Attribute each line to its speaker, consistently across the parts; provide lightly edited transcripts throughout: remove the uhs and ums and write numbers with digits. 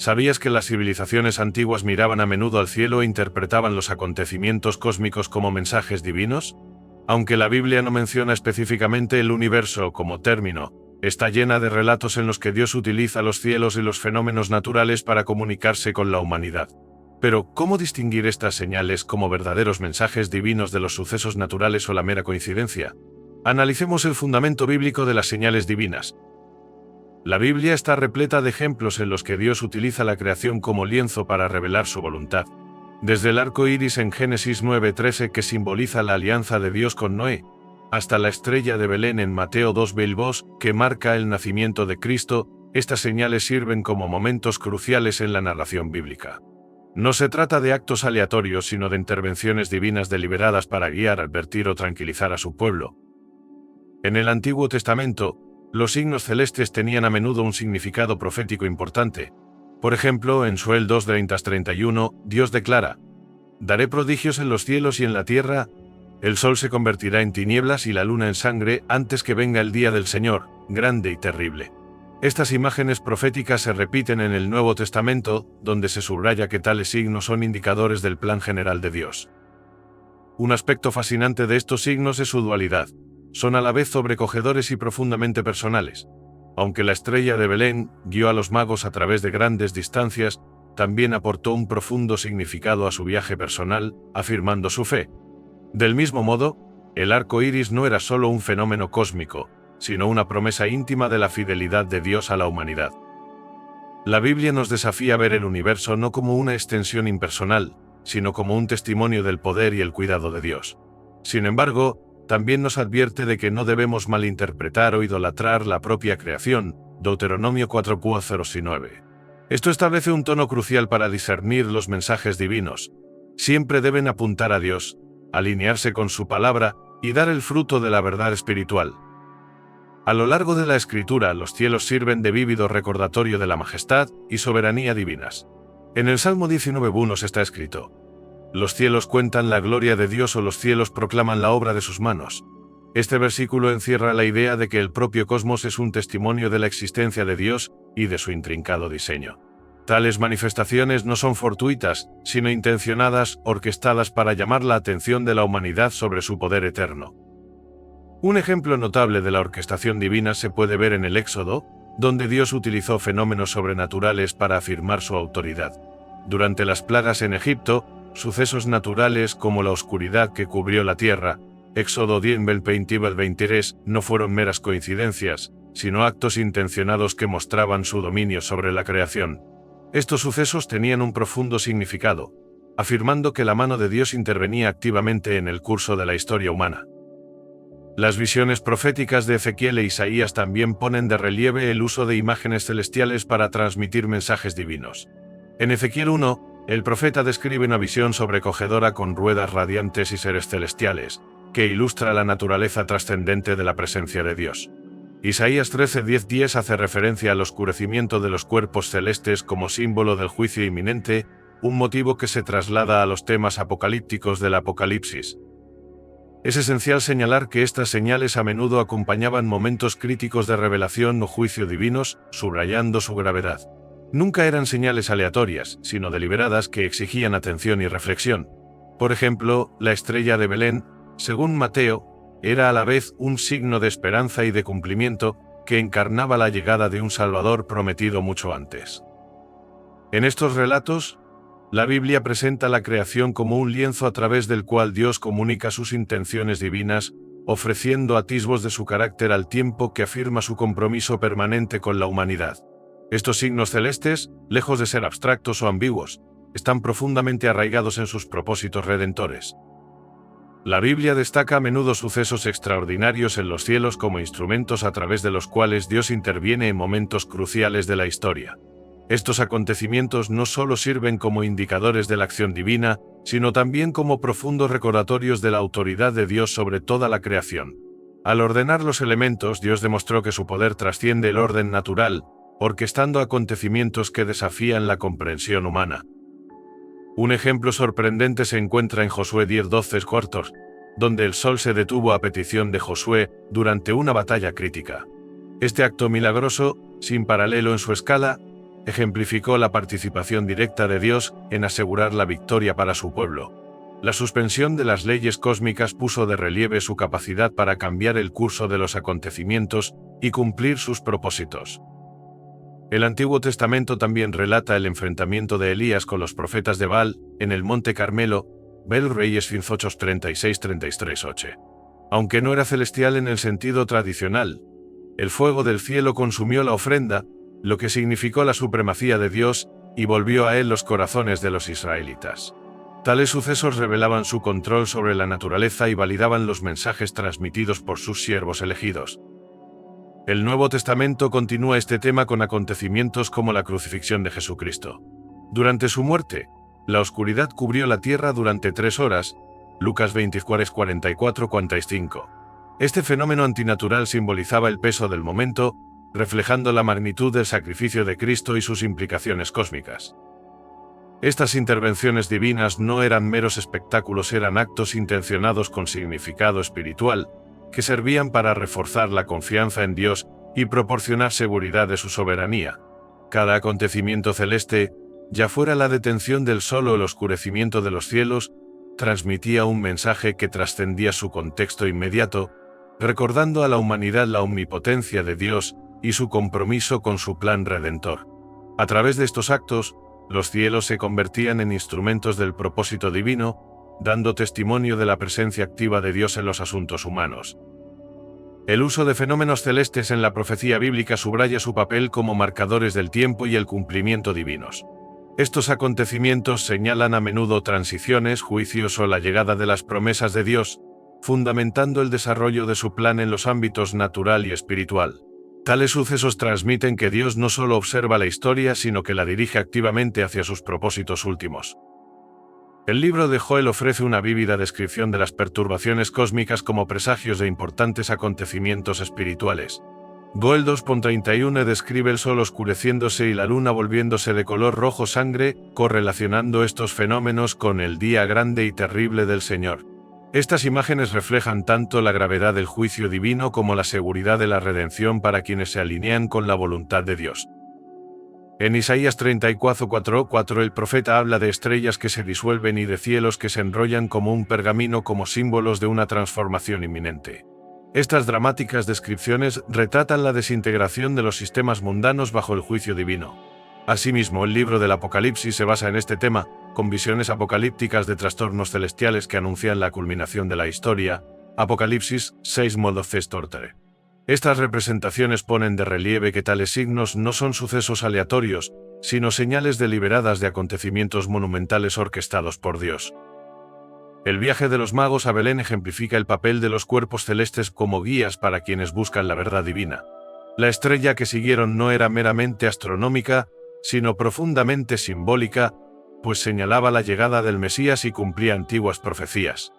Speaker 1: ¿Sabías que las civilizaciones antiguas miraban a menudo al cielo e interpretaban los acontecimientos cósmicos como mensajes divinos? Aunque la Biblia no menciona específicamente el universo como término, está llena de relatos en los que Dios utiliza los cielos y los fenómenos naturales para comunicarse con la humanidad. Pero, ¿cómo distinguir estas señales como verdaderos mensajes divinos de los sucesos naturales o la mera coincidencia? Analicemos el fundamento bíblico de las señales divinas. La Biblia está repleta de ejemplos en los que Dios utiliza la creación como lienzo para revelar su voluntad. Desde el arco iris en Génesis 9:13, que simboliza la alianza de Dios con Noé, hasta la estrella de Belén en Mateo 2:22, que marca el nacimiento de Cristo, estas señales sirven como momentos cruciales en la narración bíblica. No se trata de actos aleatorios, sino de intervenciones divinas deliberadas para guiar, advertir o tranquilizar a su pueblo. En el Antiguo Testamento, los signos celestes tenían a menudo un significado profético importante. Por ejemplo, en Joel 2:30-31, Dios declara: «Daré prodigios en los cielos y en la tierra, el sol se convertirá en tinieblas y la luna en sangre antes que venga el día del Señor, grande y terrible». Estas imágenes proféticas se repiten en el Nuevo Testamento, donde se subraya que tales signos son indicadores del plan general de Dios. Un aspecto fascinante de estos signos es su dualidad. Son a la vez sobrecogedores y profundamente personales. Aunque la estrella de Belén guió a los magos a través de grandes distancias, también aportó un profundo significado a su viaje personal, afirmando su fe. Del mismo modo, el arco iris no era solo un fenómeno cósmico, sino una promesa íntima de la fidelidad de Dios a la humanidad. La Biblia nos desafía a ver el universo no como una extensión impersonal, sino como un testimonio del poder y el cuidado de Dios. Sin embargo, también nos advierte de que no debemos malinterpretar o idolatrar la propia creación, Deuteronomio 4:9. Esto establece un tono crucial para discernir los mensajes divinos. Siempre deben apuntar a Dios, alinearse con su palabra y dar el fruto de la verdad espiritual. A lo largo de la Escritura, los cielos sirven de vívido recordatorio de la majestad y soberanía divinas. En el Salmo 19:1 está escrito: «Los cielos cuentan la gloria de Dios, o los cielos proclaman la obra de sus manos». Este versículo encierra la idea de que el propio cosmos es un testimonio de la existencia de Dios y de su intrincado diseño. Tales manifestaciones no son fortuitas, sino intencionadas, orquestadas para llamar la atención de la humanidad sobre su poder eterno. Un ejemplo notable de la orquestación divina se puede ver en el Éxodo, donde Dios utilizó fenómenos sobrenaturales para afirmar su autoridad. Durante las plagas en Egipto, sucesos naturales como la oscuridad que cubrió la tierra, Éxodo 10:20-23, no fueron meras coincidencias, sino actos intencionados que mostraban su dominio sobre la creación. Estos sucesos tenían un profundo significado, afirmando que la mano de Dios intervenía activamente en el curso de la historia humana. Las visiones proféticas de Ezequiel e Isaías también ponen de relieve el uso de imágenes celestiales para transmitir mensajes divinos. En Ezequiel 1, el profeta describe una visión sobrecogedora con ruedas radiantes y seres celestiales, que ilustra la naturaleza trascendente de la presencia de Dios. Isaías 13:10 hace referencia al oscurecimiento de los cuerpos celestes como símbolo del juicio inminente, un motivo que se traslada a los temas apocalípticos del Apocalipsis. Es esencial señalar que estas señales a menudo acompañaban momentos críticos de revelación o juicio divinos, subrayando su gravedad. Nunca eran señales aleatorias, sino deliberadas que exigían atención y reflexión. Por ejemplo, la estrella de Belén, según Mateo, era a la vez un signo de esperanza y de cumplimiento, que encarnaba la llegada de un Salvador prometido mucho antes. En estos relatos, la Biblia presenta la creación como un lienzo a través del cual Dios comunica sus intenciones divinas, ofreciendo atisbos de su carácter al tiempo que afirma su compromiso permanente con la humanidad. Estos signos celestes, lejos de ser abstractos o ambiguos, están profundamente arraigados en sus propósitos redentores. La Biblia destaca a menudo sucesos extraordinarios en los cielos como instrumentos a través de los cuales Dios interviene en momentos cruciales de la historia. Estos acontecimientos no solo sirven como indicadores de la acción divina, sino también como profundos recordatorios de la autoridad de Dios sobre toda la creación. Al ordenar los elementos, Dios demostró que su poder trasciende el orden natural, orquestando acontecimientos que desafían la comprensión humana. Un ejemplo sorprendente se encuentra en Josué 10:12, donde el sol se detuvo a petición de Josué durante una batalla crítica. Este acto milagroso, sin paralelo en su escala, ejemplificó la participación directa de Dios en asegurar la victoria para su pueblo. La suspensión de las leyes cósmicas puso de relieve su capacidad para cambiar el curso de los acontecimientos y cumplir sus propósitos. El Antiguo Testamento también relata el enfrentamiento de Elías con los profetas de Baal en el Monte Carmelo, Bel Reyes 36-33-8. Aunque no era celestial en el sentido tradicional, el fuego del cielo consumió la ofrenda, lo que significó la supremacía de Dios, y volvió a él los corazones de los israelitas. Tales sucesos revelaban su control sobre la naturaleza y validaban los mensajes transmitidos por sus siervos elegidos. El Nuevo Testamento continúa este tema con acontecimientos como la crucifixión de Jesucristo. Durante su muerte, la oscuridad cubrió la tierra durante 3 horas, Lucas 24:44-45. Este fenómeno antinatural simbolizaba el peso del momento, reflejando la magnitud del sacrificio de Cristo y sus implicaciones cósmicas. Estas intervenciones divinas no eran meros espectáculos, eran actos intencionados con significado espiritual, que servían para reforzar la confianza en Dios y proporcionar seguridad de su soberanía. Cada acontecimiento celeste, ya fuera la detención del sol o el oscurecimiento de los cielos, transmitía un mensaje que trascendía su contexto inmediato, recordando a la humanidad la omnipotencia de Dios y su compromiso con su plan redentor. A través de estos actos, los cielos se convertían en instrumentos del propósito divino, dando testimonio de la presencia activa de Dios en los asuntos humanos. El uso de fenómenos celestes en la profecía bíblica subraya su papel como marcadores del tiempo y el cumplimiento divinos. Estos acontecimientos señalan a menudo transiciones, juicios o la llegada de las promesas de Dios, fundamentando el desarrollo de su plan en los ámbitos natural y espiritual. Tales sucesos transmiten que Dios no solo observa la historia, sino que la dirige activamente hacia sus propósitos últimos. El libro de Joel ofrece una vívida descripción de las perturbaciones cósmicas como presagios de importantes acontecimientos espirituales. Joel 2:31 describe el sol oscureciéndose y la luna volviéndose de color rojo sangre, correlacionando estos fenómenos con el día grande y terrible del Señor. Estas imágenes reflejan tanto la gravedad del juicio divino como la seguridad de la redención para quienes se alinean con la voluntad de Dios. En Isaías 34:4 el profeta habla de estrellas que se disuelven y de cielos que se enrollan como un pergamino como símbolos de una transformación inminente. Estas dramáticas descripciones retratan la desintegración de los sistemas mundanos bajo el juicio divino. Asimismo, el libro del Apocalipsis se basa en este tema, con visiones apocalípticas de trastornos celestiales que anuncian la culminación de la historia. Apocalipsis 6 modo Cestortere. Estas representaciones ponen de relieve que tales signos no son sucesos aleatorios, sino señales deliberadas de acontecimientos monumentales orquestados por Dios. El viaje de los magos a Belén ejemplifica el papel de los cuerpos celestes como guías para quienes buscan la verdad divina. La estrella que siguieron no era meramente astronómica, sino profundamente simbólica, pues señalaba la llegada del Mesías y cumplía antiguas profecías.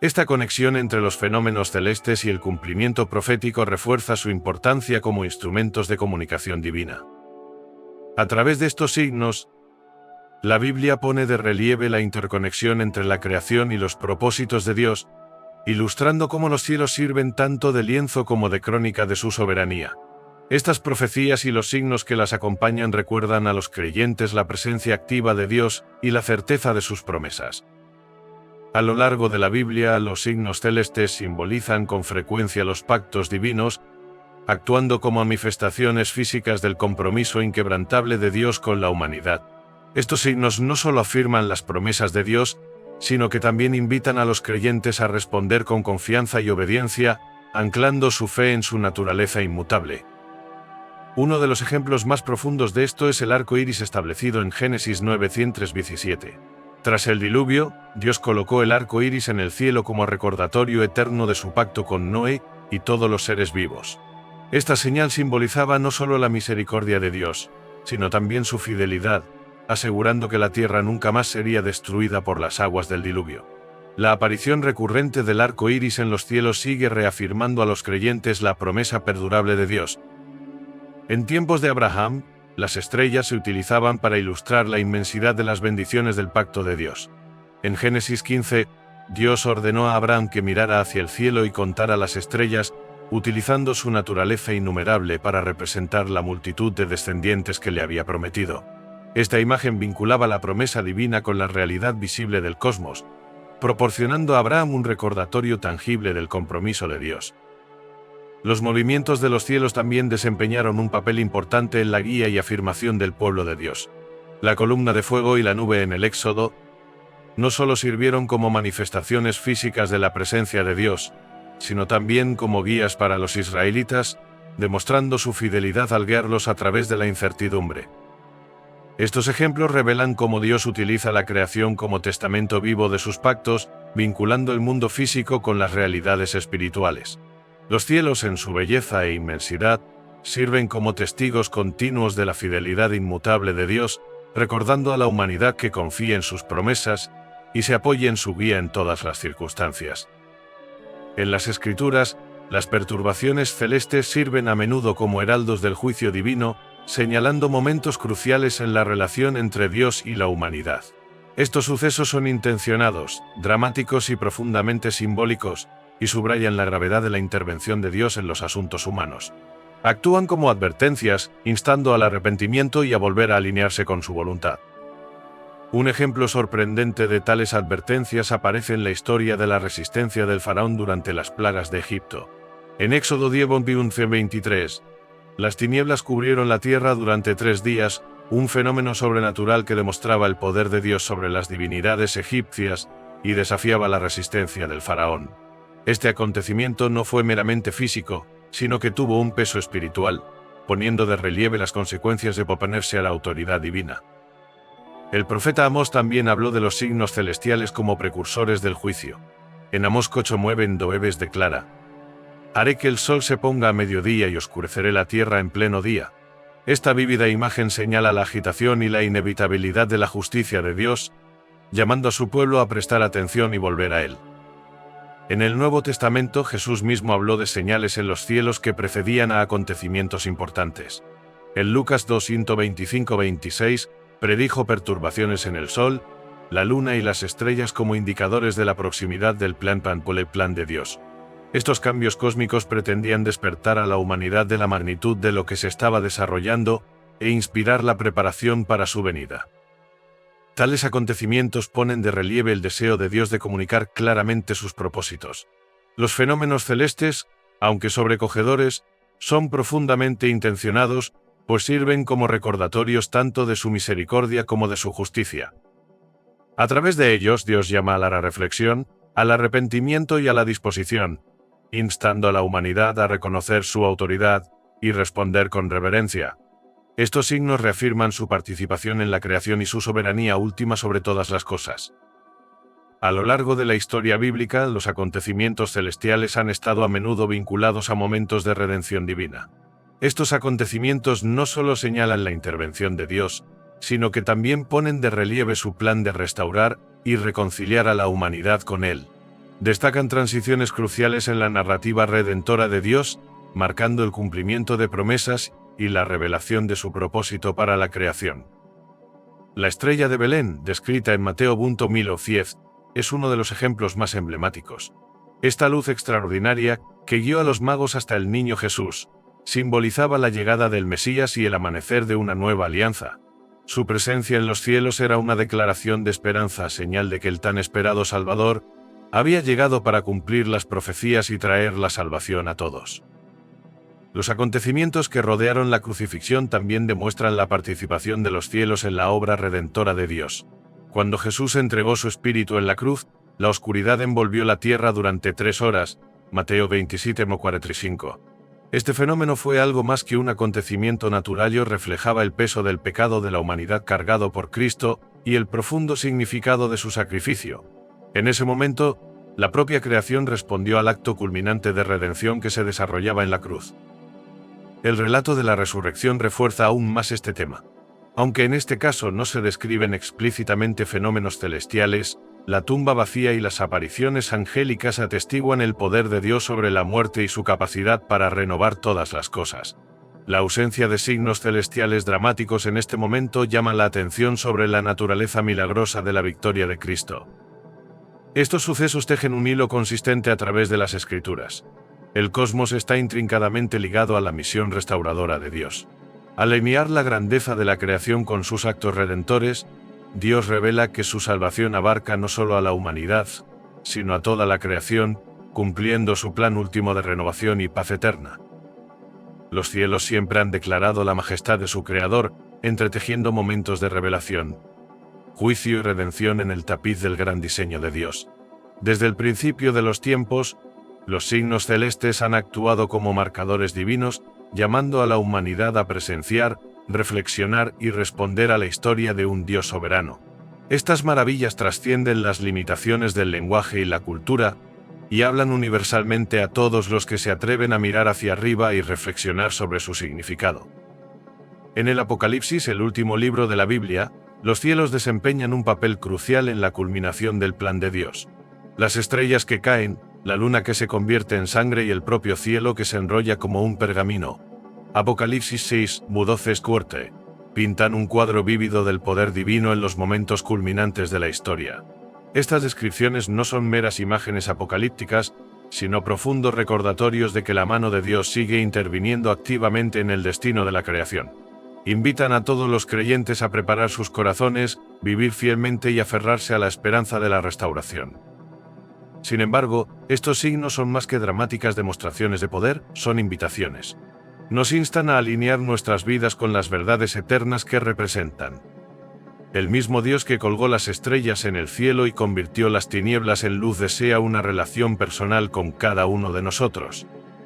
Speaker 1: Esta conexión entre los fenómenos celestes y el cumplimiento profético refuerza su importancia como instrumentos de comunicación divina. A través de estos signos, la Biblia pone de relieve la interconexión entre la creación y los propósitos de Dios, ilustrando cómo los cielos sirven tanto de lienzo como de crónica de su soberanía. Estas profecías y los signos que las acompañan recuerdan a los creyentes la presencia activa de Dios y la certeza de sus promesas. A lo largo de la Biblia, los signos celestes simbolizan con frecuencia los pactos divinos, actuando como manifestaciones físicas del compromiso inquebrantable de Dios con la humanidad. Estos signos no solo afirman las promesas de Dios, sino que también invitan a los creyentes a responder con confianza y obediencia, anclando su fe en su naturaleza inmutable. Uno de los ejemplos más profundos de esto es el arco iris establecido en Génesis 9:17. Tras el diluvio, Dios colocó el arco iris en el cielo como recordatorio eterno de su pacto con Noé y todos los seres vivos. Esta señal simbolizaba no solo la misericordia de Dios, sino también su fidelidad, asegurando que la tierra nunca más sería destruida por las aguas del diluvio. La aparición recurrente del arco iris en los cielos sigue reafirmando a los creyentes la promesa perdurable de Dios. En tiempos de Abraham, las estrellas se utilizaban para ilustrar la inmensidad de las bendiciones del pacto de Dios. En Génesis 15, Dios ordenó a Abraham que mirara hacia el cielo y contara las estrellas, utilizando su naturaleza innumerable para representar la multitud de descendientes que le había prometido. Esta imagen vinculaba la promesa divina con la realidad visible del cosmos, proporcionando a Abraham un recordatorio tangible del compromiso de Dios. Los movimientos de los cielos también desempeñaron un papel importante en la guía y afirmación del pueblo de Dios. La columna de fuego y la nube en el Éxodo no solo sirvieron como manifestaciones físicas de la presencia de Dios, sino también como guías para los israelitas, demostrando su fidelidad al guiarlos a través de la incertidumbre. Estos ejemplos revelan cómo Dios utiliza la creación como testamento vivo de sus pactos, vinculando el mundo físico con las realidades espirituales. Los cielos, en su belleza e inmensidad, sirven como testigos continuos de la fidelidad inmutable de Dios, recordando a la humanidad que confíe en sus promesas y se apoye en su guía en todas las circunstancias. En las Escrituras, las perturbaciones celestes sirven a menudo como heraldos del juicio divino, señalando momentos cruciales en la relación entre Dios y la humanidad. Estos sucesos son intencionados, dramáticos y profundamente simbólicos, y subrayan la gravedad de la intervención de Dios en los asuntos humanos. Actúan como advertencias, instando al arrepentimiento y a volver a alinearse con su voluntad. Un ejemplo sorprendente de tales advertencias aparece en la historia de la resistencia del faraón durante las plagas de Egipto. En Éxodo 10:11-23, las tinieblas cubrieron la tierra durante 3 días, un fenómeno sobrenatural que demostraba el poder de Dios sobre las divinidades egipcias y desafiaba la resistencia del faraón. Este acontecimiento no fue meramente físico, sino que tuvo un peso espiritual, poniendo de relieve las consecuencias de oponerse a la autoridad divina. El profeta Amós también habló de los signos celestiales como precursores del juicio. En Amós 8:9 declara: «Haré que el sol se ponga a mediodía y oscureceré la tierra en pleno día». Esta vívida imagen señala la agitación y la inevitabilidad de la justicia de Dios, llamando a su pueblo a prestar atención y volver a Él. En el Nuevo Testamento, Jesús mismo habló de señales en los cielos que precedían a acontecimientos importantes. En Lucas 2:25-26, predijo perturbaciones en el sol, la luna y las estrellas como indicadores de la proximidad del plan de Dios. Estos cambios cósmicos pretendían despertar a la humanidad de la magnitud de lo que se estaba desarrollando e inspirar la preparación para su venida. Tales acontecimientos ponen de relieve el deseo de Dios de comunicar claramente sus propósitos. Los fenómenos celestes, aunque sobrecogedores, son profundamente intencionados, pues sirven como recordatorios tanto de su misericordia como de su justicia. A través de ellos, Dios llama a la reflexión, al arrepentimiento y a la disposición, instando a la humanidad a reconocer su autoridad y responder con reverencia. Estos signos reafirman su participación en la creación y su soberanía última sobre todas las cosas. A lo largo de la historia bíblica, los acontecimientos celestiales han estado a menudo vinculados a momentos de redención divina. Estos acontecimientos no solo señalan la intervención de Dios, sino que también ponen de relieve su plan de restaurar y reconciliar a la humanidad con Él. Destacan transiciones cruciales en la narrativa redentora de Dios, marcando el cumplimiento de promesas y la revelación de su propósito para la creación. La estrella de Belén, descrita en Mateo 10:10, es uno de los ejemplos más emblemáticos. Esta luz extraordinaria, que guió a los magos hasta el niño Jesús, simbolizaba la llegada del Mesías y el amanecer de una nueva alianza. Su presencia en los cielos era una declaración de esperanza, señal de que el tan esperado Salvador había llegado para cumplir las profecías y traer la salvación a todos. Los acontecimientos que rodearon la crucifixión también demuestran la participación de los cielos en la obra redentora de Dios. Cuando Jesús entregó su espíritu en la cruz, la oscuridad envolvió la tierra durante 3 horas, Mateo 27:45. Este fenómeno fue algo más que un acontecimiento natural y reflejaba el peso del pecado de la humanidad cargado por Cristo y el profundo significado de su sacrificio. En ese momento, la propia creación respondió al acto culminante de redención que se desarrollaba en la cruz. El relato de la resurrección refuerza aún más este tema. Aunque en este caso no se describen explícitamente fenómenos celestiales, la tumba vacía y las apariciones angélicas atestiguan el poder de Dios sobre la muerte y su capacidad para renovar todas las cosas. La ausencia de signos celestiales dramáticos en este momento llama la atención sobre la naturaleza milagrosa de la victoria de Cristo. Estos sucesos tejen un hilo consistente a través de las Escrituras. El cosmos está intrincadamente ligado a la misión restauradora de Dios. Al alinear la grandeza de la creación con sus actos redentores, Dios revela que su salvación abarca no solo a la humanidad, sino a toda la creación, cumpliendo su plan último de renovación y paz eterna. Los cielos siempre han declarado la majestad de su Creador, entretejiendo momentos de revelación, juicio y redención en el tapiz del gran diseño de Dios. Desde el principio de los tiempos, los signos celestes han actuado como marcadores divinos, llamando a la humanidad a presenciar, reflexionar y responder a la historia de un Dios soberano. Estas maravillas trascienden las limitaciones del lenguaje y la cultura, y hablan universalmente a todos los que se atreven a mirar hacia arriba y reflexionar sobre su significado. En el Apocalipsis, el último libro de la Biblia, los cielos desempeñan un papel crucial en la culminación del plan de Dios. Las estrellas que caen, la luna que se convierte en sangre y el propio cielo que se enrolla como un pergamino. Apocalipsis 6, Mudoces Cuorte, pintan un cuadro vívido del poder divino en los momentos culminantes de la historia. Estas descripciones no son meras imágenes apocalípticas, sino profundos recordatorios de que la mano de Dios sigue interviniendo activamente en el destino de la creación. Invitan a todos los creyentes a preparar sus corazones, vivir fielmente y aferrarse a la esperanza de la restauración. Sin embargo, estos signos son más que dramáticas demostraciones de poder, son invitaciones. Nos instan a alinear nuestras vidas con las verdades eternas que representan. El mismo Dios que colgó las estrellas en el cielo y convirtió las tinieblas en luz desea una relación personal con cada uno de nosotros.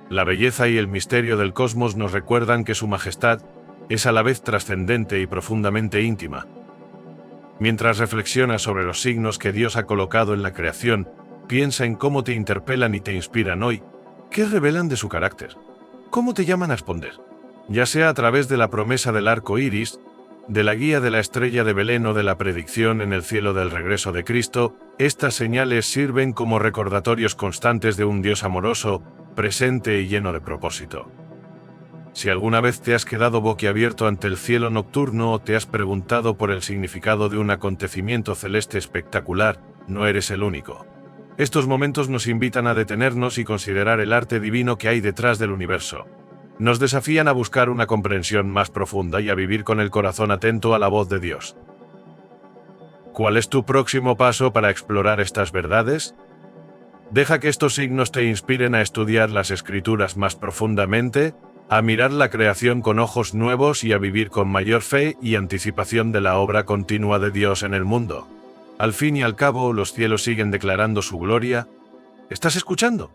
Speaker 1: La belleza y el misterio del cosmos nos recuerdan que su majestad es a la vez trascendente y profundamente íntima. Mientras reflexionas sobre los signos que Dios ha colocado en la creación, piensa en cómo te interpelan y te inspiran hoy. ¿Qué revelan de su carácter? ¿Cómo te llaman a responder? Ya sea a través de la promesa del arco iris, de la guía de la estrella de Belén o de la predicción en el cielo del regreso de Cristo, estas señales sirven como recordatorios constantes de un Dios amoroso, presente y lleno de propósito. Si alguna vez te has quedado boquiabierto ante el cielo nocturno o te has preguntado por el significado de un acontecimiento celeste espectacular, no eres el único. Estos momentos nos invitan a detenernos y considerar el arte divino que hay detrás del universo. Nos desafían a buscar una comprensión más profunda y a vivir con el corazón atento a la voz de Dios. ¿Cuál es tu próximo paso para explorar estas verdades? Deja que estos signos te inspiren a estudiar las Escrituras más profundamente, a mirar la creación con ojos nuevos y a vivir con mayor fe y anticipación de la obra continua de Dios en el mundo. Al fin y al cabo, los cielos siguen declarando su gloria. ¿Estás escuchando?